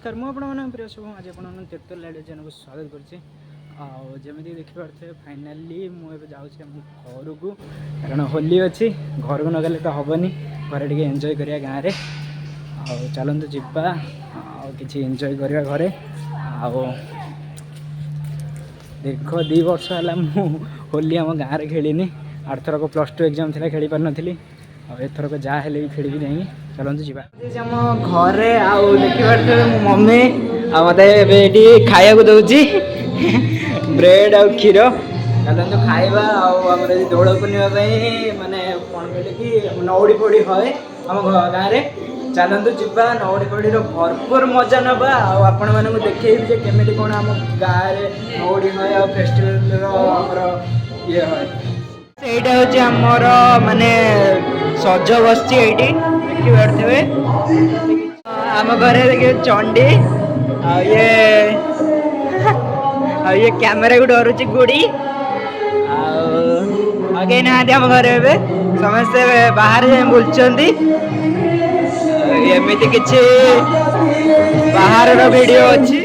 नमस्कार मुझे प्रिय शुभ आज आप tirtolrider चैनल को स्वागत करमी देखिपे फाइनाली मुझे जाऊँगी घर को कारण होली अच्छी घर को नगले तो हेनी घर टे एंजॉय करिया गाँव में चलतु जीवा कि एंजॉय करिया घरे दीर्घ 2 वर्ष है होली आम गाँव में खेलिनी आरथरक +2 एग्जाम थी खेली पार नी एथरक जहाँ हेल्ले भी खेली जाए चलतु जी आम घरे देखिए मो मम्मी मत खाया दौची ब्रेड आ क्षीर चलतु खाइबा आम दौड़ पूर्णिमा माने कौन कहले कि नौड़ी फोड़ी हए आम गाँव में चलतु जीवा नौड़ी फोड़ी भरपूर मजा नवा आपण मानक देखिए जे केमी कौन आम गाँव में नौड़ी हए आ फेस्टिवल ये हए एटा हूँ आमर माने सज बस देखिए आम घर देखिए चंडी ये कैमेरा को डरुची गुड़ी आगे ना आम घर समस्ते बाहर बुलूँ एमती किसी बाहर वीडियो अच्छी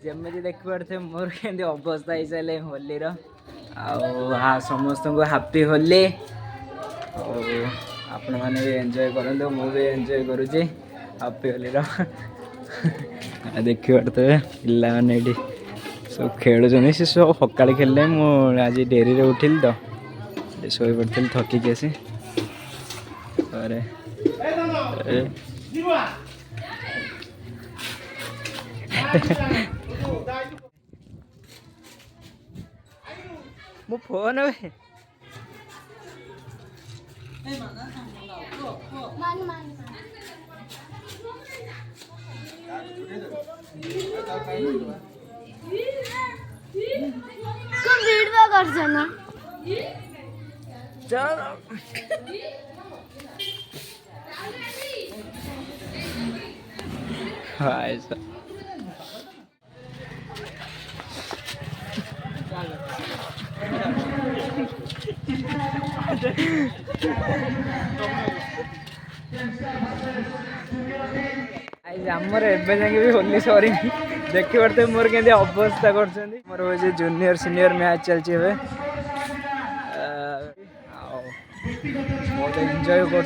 जमी देखिपे मोर के अवस्था हो सारे होली समस्त को हापी होली आपण मैंने भी एंजॉय करूँ मुझे एंजॉय करुचे हापी होली देखिए पे पे सब खेलुଛନ୍ତି ସେ ସବୁ ସକାଳେ ଖେଳିଲେ ମୁଁ ଆଜି ଡେରିରେ ଉଠିଲି ତ ଶୋଇ ପଡ଼ିଥିଲି ଥକିକି ଆସି ଆରେ ମୋ ଫୋନ୍ ଏବେ चलो हाय सर आमर एबे जाके भी होली सरी देखी पड़ते मोर के अवस्था कर मोर हो जूनियर सीनियर मैच चलती है बहुत एंजॉय कर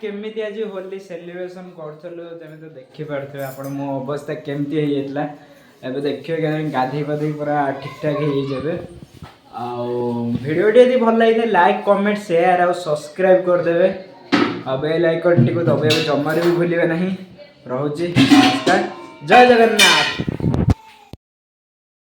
केमिति आज होली सेलिब्रेशन करूँ जमी तो देखिपे आप मो अवस्था केमती होता है देखिए गाधे पाधे पूरा ठीक ठाक हो भिडियोटी यदि भल लगे लाइक कमेंट शेयर और सब्सक्राइब करदे और बेल आइकन टी दबाइबा जमार भी भूलिए ना रोचे नमस्कार जय जगन्नाथ।